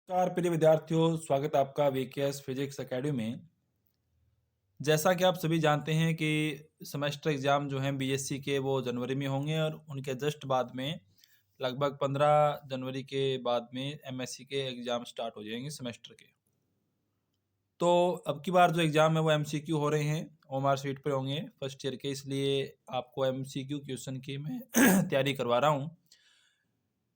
नमस्कार प्रिय विद्यार्थियों, स्वागत है आपका वीकेएस फिजिक्स एकेडमी में। जैसा कि आप सभी जानते हैं कि सेमेस्टर एग्ज़ाम जो हैं बीएससी के वो जनवरी में होंगे और उनके जस्ट बाद में लगभग 15 जनवरी के बाद में एमएससी के एग्ज़ाम स्टार्ट हो जाएंगे सेमेस्टर के। तो अब की बार जो एग्ज़ाम है वो एमसीक्यू हो रहे हैं, ओएमआर शीट पे होंगे फर्स्ट ईयर के, इसलिए आपको एमसीक्यू क्वेश्चन की मैं तैयारी करवा रहा हूँ।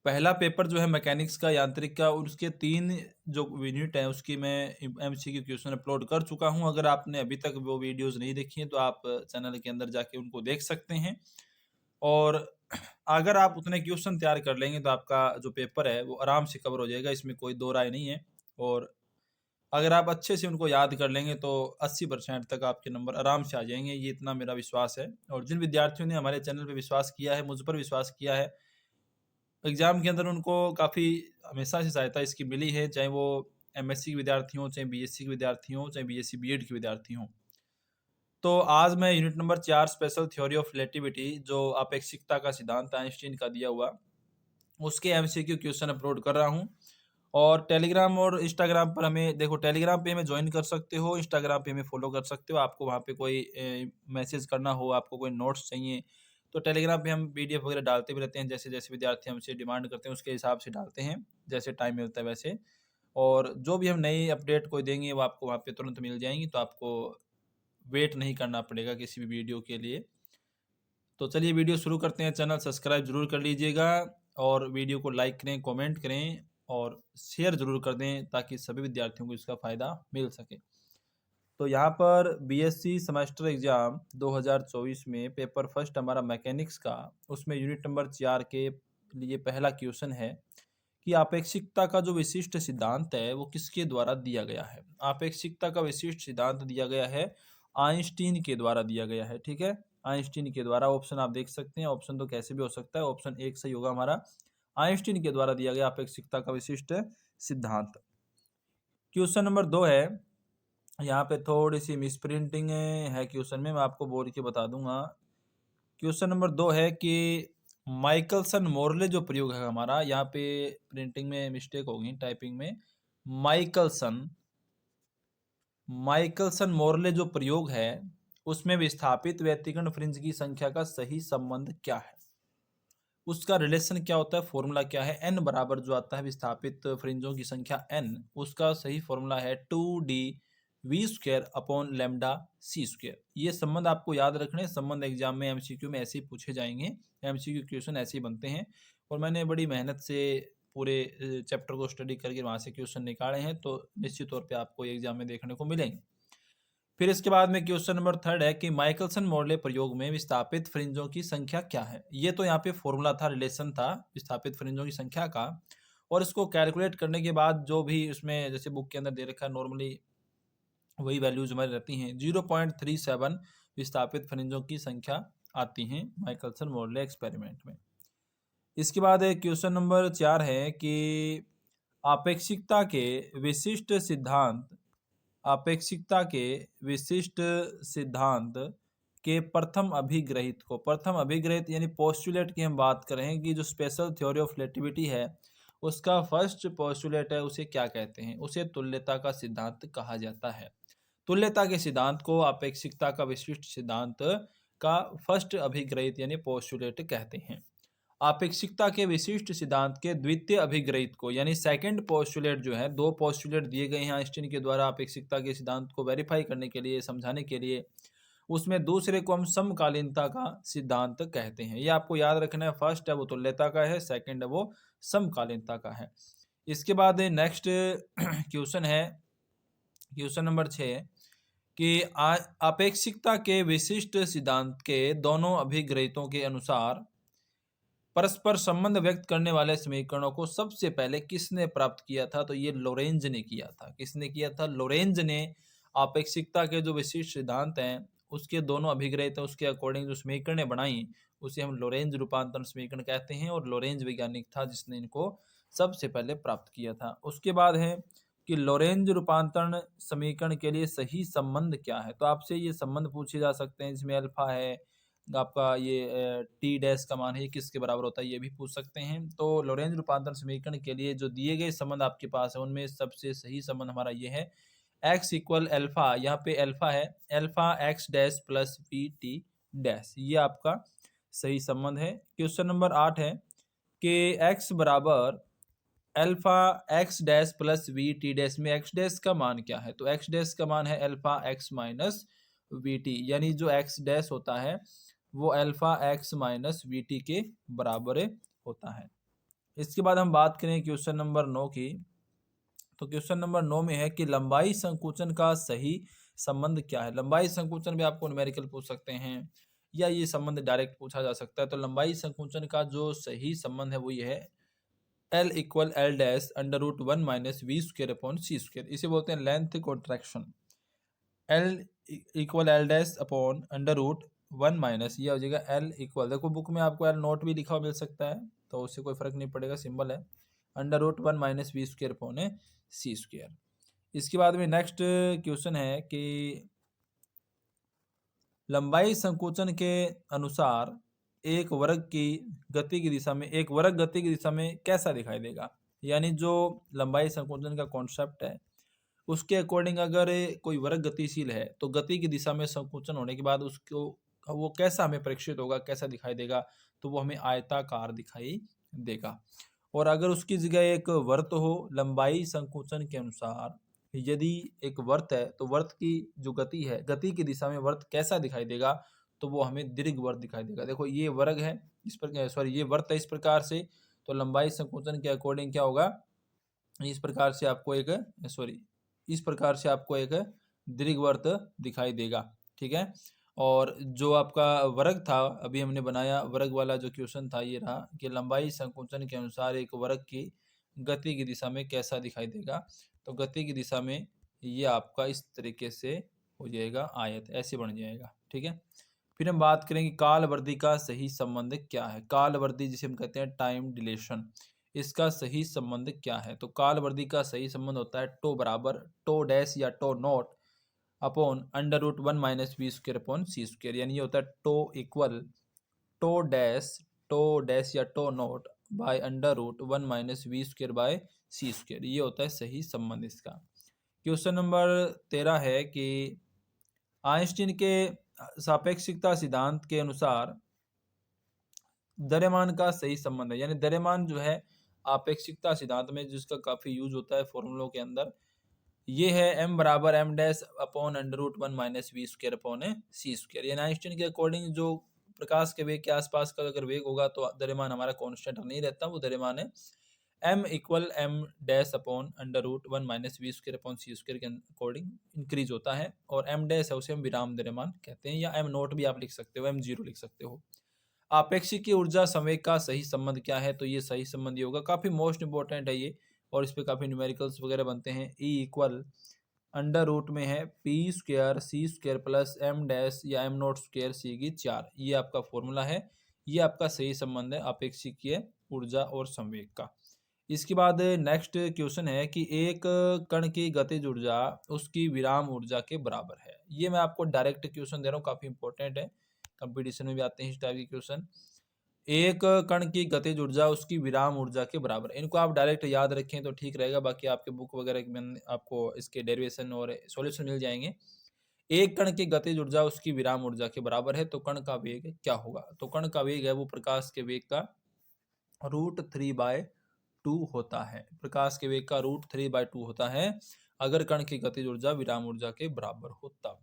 पहला पेपर जो है मैकेनिक्स का, यांत्रिक का, और उसके 3 जो यूनिट है उसकी मैं एमसीक्यू क्वेश्चन अपलोड कर चुका हूं। अगर आपने अभी तक वो वीडियोस नहीं देखी हैं तो आप चैनल के अंदर जाके उनको देख सकते हैं। और अगर आप उतने क्वेश्चन तैयार कर लेंगे तो आपका जो पेपर है वो आराम से कवर हो जाएगा, इसमें कोई दो राय नहीं है। और अगर आप अच्छे से उनको याद कर लेंगे तो 80% तक आपके नंबर आराम से आ जाएंगे, ये इतना मेरा विश्वास है। और जिन विद्यार्थियों ने हमारे चैनल पर विश्वास किया है, मुझ पर विश्वास किया है एग्ज़ाम के अंदर, उनको काफ़ी हमेशा से सहायता इसकी मिली है, चाहे वो एमएससी के विद्यार्थी हों, चाहे बीएससी के विद्यार्थी हों, चाहे बीएससी बीएड के विद्यार्थी हों। तो आज मैं unit number 4 special theory of relativity, जो अपेक्षिकता का सिद्धांत आइंस्टीन का दिया हुआ, उसके एमसीक्यू क्वेश्चन अपलोड कर रहा हूँ। और टेलीग्राम और इंस्टाग्राम पर हमें देखो, टेलीग्राम पे हमें ज्वाइन कर सकते हो, इंस्टाग्राम पे हमें फॉलो कर सकते हो। आपको वहाँ पे कोई मैसेज करना हो, आपको कोई नोट्स चाहिए, तो टेलीग्राम पे हम पीडीएफ वगैरह डालते भी रहते हैं। जैसे-जैसे विद्यार्थी हमसे डिमांड करते हैं उसके हिसाब से डालते हैं, जैसे टाइम मिलता है वैसे। और जो भी हम नई अपडेट कोई देंगे वो आपको वहाँ पे तुरंत मिल जाएँगी, तो आपको वेट नहीं करना पड़ेगा किसी भी वीडियो के लिए। तो चलिए वीडियो शुरू करते हैं। चैनल सब्सक्राइब ज़रूर कर लीजिएगा और वीडियो को लाइक करें, कमेंट करें और शेयर ज़रूर कर दें ताकि सभी विद्यार्थियों को इसका फ़ायदा मिल सके। तो यहाँ पर बीएससी सेमेस्टर एग्ज़ाम 2024 में पेपर फर्स्ट हमारा मैकेनिक्स का, उसमें यूनिट नंबर 4 के लिए पहला क्वेश्चन है कि आपेक्षिकता का जो विशिष्ट सिद्धांत है वो किसके द्वारा दिया गया है। आपेक्षिकता का विशिष्ट सिद्धांत दिया गया है, आइंस्टीन के द्वारा दिया गया है। ठीक है, आइंस्टीन के द्वारा। ऑप्शन आप देख सकते हैं, ऑप्शन तो कैसे भी हो सकता है, ऑप्शन एक सही होगा हमारा। आइंस्टीन के द्वारा दिया गया अपेक्षिकता का विशिष्ट सिद्धांत। क्वेश्चन नंबर 2 है, यहाँ पे थोड़ी सी मिसप्रिंटिंग है क्वेश्चन में, मैं आपको बोल के बता दूंगा। क्वेश्चन नंबर 2 है कि माइकलसन मोरले जो प्रयोग है हमारा, यहाँ पे प्रिंटिंग में मिस्टेक होगी, टाइपिंग में। माइकलसन माइकलसन मोरले जो प्रयोग है उसमें विस्थापित व्यतिकरण फ्रिंज की संख्या का सही संबंध क्या है, उसका रिलेशन क्या होता है, फॉर्मूला क्या है। एन बराबर जो आता है विस्थापित फ्रिंजों की संख्या एन, उसका सही फॉर्मूला है 2d V square upon lambda C square. ये संबंध आपको याद रखने, संबंध एग्जाम में एमसीक्यू में ऐसे ही पूछे जाएंगे, एमसीक्यू क्वेश्चन ऐसे ही बनते हैं। और मैंने बड़ी मेहनत से पूरे चैप्टर को स्टडी करके वहाँ से क्वेश्चन निकाले हैं, तो निश्चित तौर पे आपको एग्जाम में देखने को मिलेंगे। फिर इसके बाद में क्वेश्चन नंबर 3 है कि माइकलसन मोरले प्रयोग में विस्थापित फ्रिंजों की संख्या क्या है। ये तो यहाँ पे फॉर्मूला था, रिलेशन था विस्थापित फ्रिंजों की संख्या का। और इसको कैलकुलेट करने के बाद जो भी उसमें जैसे बुक के अंदर दे रखा है, नॉर्मली वही वैल्यूज हमारी रहती हैं। 0.37 विस्थापित फ्रिंजों की संख्या आती हैं माइकलसन मोरले एक्सपेरिमेंट में। इसके बाद क्वेश्चन नंबर 4 है कि आपेक्षिकता के विशिष्ट सिद्धांत अपेक्षिकता के विशिष्ट सिद्धांत के प्रथम अभिग्रहित को, प्रथम अभिग्रहित यानी पोस्टुलेट की हम बात करें कि जो स्पेशल थ्योरी ऑफ रिलेटिविटी है उसका फर्स्ट पोस्टुलेट है, उसे क्या कहते हैं, उसे तुल्यता का सिद्धांत कहा जाता है। तुल्यता के सिद्धांत को अपेक्षिकता का विशिष्ट सिद्धांत का फर्स्ट अभिग्रहित यानी पोस्टुलेट कहते हैं। आपेक्षिकता के विशिष्ट सिद्धांत के द्वितीय अभिग्रहित को यानी सेकंड पोस्टुलेट जो है, दो पोस्टुलेट दिए गए हैं आइंस्टीन के द्वारा अपेक्षिकता के सिद्धांत को वेरीफाई करने के लिए, समझाने के लिए, उसमें दूसरे को हम समकालीनता का सिद्धांत कहते हैं। ये आपको याद रखना है, फर्स्ट है वो तुल्यता का है, सेकंड है वो समकालीनता का है। इसके बाद नेक्स्ट क्वेश्चन है, क्वेश्चन नंबर 6 कि अपेक्षिकता के विशिष्ट सिद्धांत के दोनों अभिग्रहितों के अनुसार परस्पर संबंध व्यक्त करने वाले समीकरणों को सबसे पहले किसने प्राप्त किया था, तो ये लोरेंज ने किया था। किसने किया था? लोरेंज ने अपेक्षिकता के जो विशिष्ट सिद्धांत हैं उसके दोनों अभिग्रहित हैं, उसके अकॉर्डिंग जो समीकरणें बनाई उसे हम लोरेंज रूपांतरण समीकरण कहते हैं, और लोरेंज वैज्ञानिक था जिसने इनको सबसे पहले प्राप्त किया था। उसके बाद है कि लोरेंज रूपांतरण समीकरण के लिए सही संबंध क्या है, तो आपसे ये संबंध पूछे जा सकते हैं, जिसमें अल्फा है, आपका ये टी डैश का मान है ये किसके बराबर होता है, ये भी पूछ सकते हैं। तो लॉरेंज रूपांतरण समीकरण के लिए जो दिए गए संबंध आपके पास है उनमें सबसे सही संबंध हमारा ये है, x इक्वल एल्फा, यहाँ पे एल्फा है, alpha x dash plus we T dash, ये आपका सही संबंध है। क्वेश्चन नंबर 8 है कि x बराबर alpha x dash plus we T dash में एक्स डैश का मान क्या है, तो एक्स डैश का मान है alpha x minus we T, यानी जो एक्स डैश होता है वो alpha x minus we T के बराबर होता है। इसके बाद हम बात करें क्वेश्चन नंबर 9 की, तो क्वेश्चन नंबर 9 में है कि लंबाई संकुचन का सही संबंध क्या है। लंबाई संकुचन भी आपको न्यूमेरिकल पूछ सकते हैं या ये संबंध डायरेक्ट पूछा जा सकता है। तो लंबाई संकुचन का जो सही संबंध है वो ये है, L equal L dash under root one minus V square upon C square, इसे बोलते हैं length contraction. L equal L dash upon under root one minus, ये हो जाएगा एल इक्वल, देखो बुक में आपको एल नोट भी लिखा हुआ मिल सकता है तो उससे कोई फर्क नहीं पड़ेगा, सिंबल है, under root one minus V square upon C square. इसके बाद में नेक्स्ट क्वेश्चन है कि लंबाई संकोचन के अनुसार एक वर्ग की गति की दिशा में, एक वर्ग गति की दिशा में कैसा दिखाई देगा, यानी जो लंबाई संकोचन का कॉन्सेप्ट है उसके अकॉर्डिंग अगर कोई वर्ग गतिशील है तो गति की दिशा में संकोचन होने के बाद उसको वो कैसा हमें प्रेक्षित होगा, कैसा दिखाई देगा, तो वो हमें आयताकार दिखाई देगा। और अगर उसकी जगह एक वर्त हो लंबाई संकोचन के अनुसार, यदि एक वर्त है तो वर्त की जो गति है, गति की दिशा में वर्त कैसा दिखाई देगा, तो वो हमें दीर्घवर्त दिखाई देगा। देखो ये वर्ग है इस पर, सॉरी ये वर्त है इस प्रकार से, तो लंबाई संकोचन के अकॉर्डिंग क्या होगा, इस प्रकार से आपको एक, सॉरी इस प्रकार से आपको एक दीर्घवर्त दिखाई देगा। ठीक है, और जो आपका वर्ग था अभी हमने बनाया, वर्ग वाला जो क्वेश्चन था ये रहा कि लंबाई संकोचन के अनुसार एक वर्ग की गति की दिशा में कैसा दिखाई देगा, तो गति की दिशा में ये आपका इस तरीके से हो जाएगा, आयत ऐसे बन जाएगा। ठीक है, फिर हम बात करेंगे काल वर्दी का सही संबंध क्या है। काल वर्दी जिसे हम कहते हैं टाइम डिलेशन, इसका सही संबंध क्या है, तो काल वर्दी का सही संबंध होता है टो बराबर टो डैश या tau naught upon under root one minus V square upon C square, यानी ये होता है टो इक्वल टो डैश या tau naught by under root one minus V square by C square, ये होता है सही संबंध इसका। क्वेश्चन नंबर 13 है कि आइंस्टीन के सापेक्षिकता सिद्धांत के अनुसार द्रव्यमान का सही संबंध है, यानी द्रव्यमान जो है आपेक्षिकता सिद्धांत में जिसका काफी यूज होता है फॉर्मूलों के अंदर, ये है m बराबर m dash upon under root one minus V square upon C square, यानी आइंस्टीन के अकॉर्डिंग जो प्रकाश के वेग के आसपास का अगर वेग होगा तो द्रव्यमान हमारा कांस्टेंट नहीं रहता, वो द्रव्यमान है m equal m dash upon under root one minus V square upon C square के अकॉर्डिंग इंक्रीज होता है, और m डैश है उसे हम विराम द्रव्यमान कहते हैं, या m नोट भी आप लिख सकते हो, m जीरो लिख सकते हो। आपेक्षिकीय ऊर्जा संवेग का सही संबंध क्या है, तो ये सही संबंध ही होगा, काफी मोस्ट इंपॉर्टेंट है ये, और इस पे काफी न्यूमेरिकल्स वगैरह बनते हैं। E इक्वल अंडर रूट में है पी स्क्र सी स्क्र प्लस एम डैश या एम नोट स्क्र सी की 4, ये आपका फॉर्मूला है, ये आपका सही संबंध है आपेक्षिकीय ऊर्जा और संवेग का। इसके बाद नेक्स्ट क्वेश्चन है कि एक कण की गतिज ऊर्जा उसकी विराम ऊर्जा के बराबर है। ये मैं आपको डायरेक्ट क्वेश्चन दे रहा हूँ, काफी इंपॉर्टेंट है, कंपटीशन में भी आते हैं इस टाइप के क्वेश्चन। एक कण की गतिज ऊर्जा उसकी विराम ऊर्जा के बराबर, इनको आप डायरेक्ट याद रखें तो ठीक रहेगा, बाकी आपके बुक वगैरह में आपको इसके डेरिवेशन और सॉल्यूशन मिल जाएंगे। एक कण की गतिज ऊर्जा उसकी विराम ऊर्जा के बराबर है, तो कण का वेग क्या होगा, तो कण का वेग है वो प्रकाश के वेग का रूट थ्री बाय टू होता है, प्रकाश के वेग का रूट थ्री बाय टू होता है अगर कण की गतिज ऊर्जा विराम ऊर्जा के बराबर हो तब।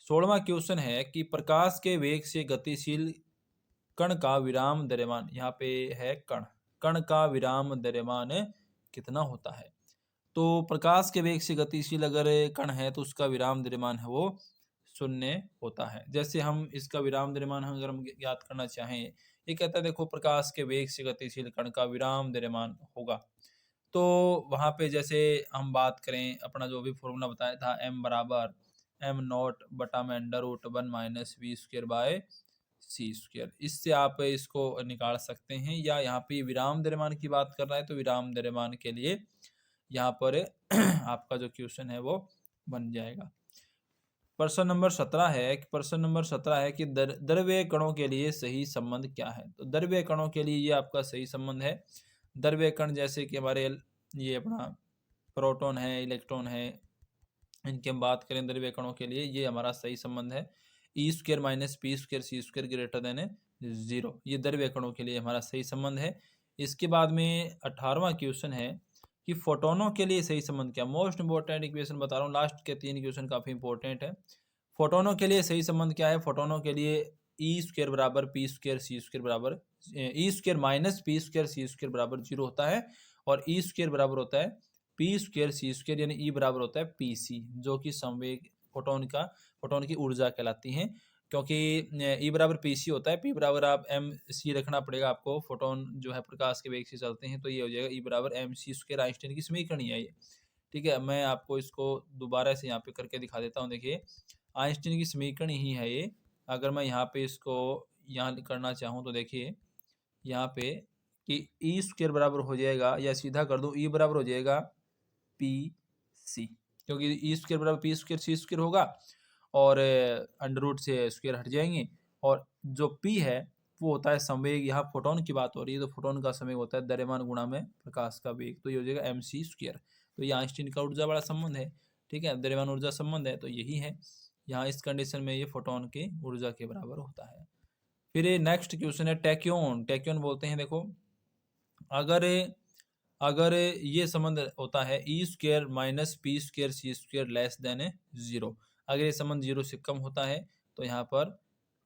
16वां क्वेश्चन है कि प्रकाश के वेग से गतिशील कण का विराम द्रव्यमान, यहाँ पे है कण, कण का विराम द्रव्यमान कितना होता है, तो प्रकाश के वेग से गतिशील अगर कण है तो उसका विराम द्रव्यमान है वो शून्य होता है। जैसे हम इसका विराम द्रव्यमान अगर हम याद करना चाहें, ये कहता है देखो प्रकाश के वेग से गतिशील कण का विराम द्रव्यमान होगा, तो वहां पे जैसे हम बात करें अपना जो भी फॉर्मूला बताया था m बराबर m नॉट बटा में under root one minus V square by C square, इससे आप इसको निकाल सकते हैं, या यहाँ पे विराम द्रव्यमान की बात कर रहा है तो विराम द्रव्यमान के लिए यहाँ पर आपका जो क्वेश्चन है वो बन जाएगा। प्रश्न नंबर 17 है कि द्रव्य कणों के लिए सही संबंध क्या है। तो द्रव्य कणों के लिए ये आपका सही संबंध है। द्रव्य कण जैसे कि हमारे ये अपना प्रोटॉन है, इलेक्ट्रॉन है, इनकी हम बात करें द्रव्य कणों के लिए, ये हमारा सही संबंध है। ई square minus P square C square greater than 0, ये द्रव्य कणों के लिए हमारा सही संबंध है। इसके बाद में 18वां क्वेश्चन है कि फोटोनों के लिए सही संबंध क्या। मोस्ट इंपॉर्टेंट इक्वेशन बता रहा हूँ, लास्ट के 3 क्वेश्चन काफी इंपॉर्टेंट है। फोटोनों के लिए सही संबंध क्या है। फोटोनों के लिए ई स्क्वेयर बराबर पी स्क्वेयर सी स्क्वेयर बराबर ई square minus P square C square बराबर 0 होता है, और ई स्क्वेयर बराबर होता है पी स्क्वेयर सी स्क्वेयर, यानी ई बराबर होता है पी सी, जो कि संवेग फोटोन की ऊर्जा कहलाती है। क्योंकि ई बराबर पी सी होता है, पी बराबर आप एम सी रखना पड़ेगा आपको। फोटोन जो है प्रकाश के वेग से चलते हैं, तो ये हो जाएगा ई बराबर एम सी स्क्वेयर। आइंस्टाइन की समीकरण ही है ये। ठीक है, मैं आपको इसको दोबारा से यहाँ पे करके दिखा देता हूँ। देखिए, आइंस्टाइन की समीकरण ही है ये। अगर मैं यहाँ पे इसको यहाँ करना चाहूँ तो देखिए यहाँ पे कि ई स्क्वेयर बराबर हो जाएगा, या सीधा कर दूँ, ई बराबर हो जाएगा पी सी, क्योंकि ई स्क्वेयर बराबर पी स्क्वेयर सी स्क्वेयर होगा, और अंडर रूट से स्क्वेयर हट जाएंगे। और जो पी है वो होता है संवेग। यहाँ फोटोन की बात हो रही है, तो फोटोन का संवेग होता है द्रव्यमान गुणा में प्रकाश का वेग, तो ये हो जाएगा एम सी स्क्वेयर। तो ये आइंस्टीन का ऊर्जा वाला संबंध है। ठीक है, द्रव्यमान ऊर्जा संबंध है, तो यही है। यहाँ इस कंडीशन में ये फोटोन की ऊर्जा के बराबर होता है। फिर ये नेक्स्ट क्वेश्चन है टैक्योन। टैक्योन बोलते हैं, देखो अगर अगर ये संबंध होता है ई square minus P square C square less than 0, अगर ये संबंध 0 से कम होता है तो यहाँ पर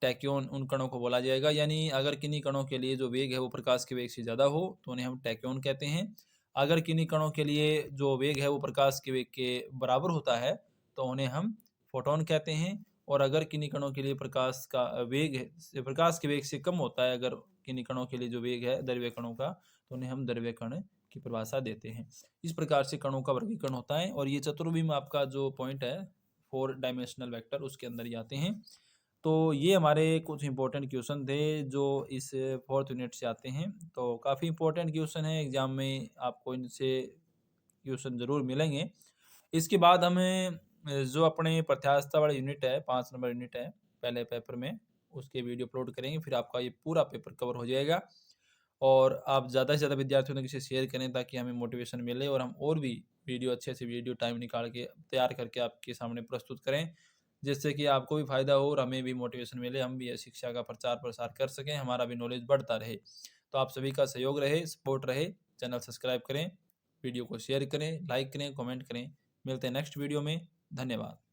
टैक्योन उन कणों को बोला जाएगा। यानी अगर किन्हीं कणों के लिए जो वेग है वो प्रकाश के वेग से ज़्यादा हो तो उन्हें हम टैक्योन कहते हैं। अगर किन्हीं कणों के लिए जो वेग है वो प्रकाश के वेग के बराबर होता है तो उन्हें हम फोटोन कहते हैं। और अगर किन्हीं कणों के लिए प्रकाश का वेग है प्रकाश के वेग से कम होता है, अगर किन्हीं कणों के लिए जो वेग है द्रव्य कणों का, तो उन्हें हम द्रव्य कण की परिभाषा देते हैं। इस प्रकार से कणों का वर्गीकरण होता है। और ये चतुर्विम आपका जो पॉइंट है 4 डायमेंशनल वेक्टर, उसके अंदर ही आते हैं। तो ये हमारे कुछ इंपॉर्टेंट क्वेश्चन थे जो इस 4th यूनिट से आते हैं। तो काफ़ी इंपॉर्टेंट क्वेश्चन है, एग्जाम में आपको इनसे क्वेश्चन ज़रूर मिलेंगे। इसके बाद हमें जो अपने प्रत्यास्थता वाला यूनिट है, 5 नंबर यूनिट है पहले पेपर में, उसके वीडियो अपलोड करेंगे, फिर आपका ये पूरा पेपर कवर हो जाएगा। और आप ज़्यादा से ज़्यादा विद्यार्थियों तक इसे शेयर करें ताकि हमें मोटिवेशन मिले और हम और भी वीडियो अच्छे से वीडियो टाइम निकाल के तैयार करके आपके सामने प्रस्तुत करें, जिससे कि आपको भी फ़ायदा हो और हमें भी मोटिवेशन मिले, हम भी शिक्षा का प्रचार प्रसार कर सकें, हमारा भी नॉलेज बढ़ता रहे। तो आप सभी का सहयोग रहे, सपोर्ट रहे। चैनल सब्सक्राइब करें, वीडियो को शेयर करें, लाइक करें, कमेंट करें। मिलते हैं नेक्स्ट वीडियो में। धन्यवाद।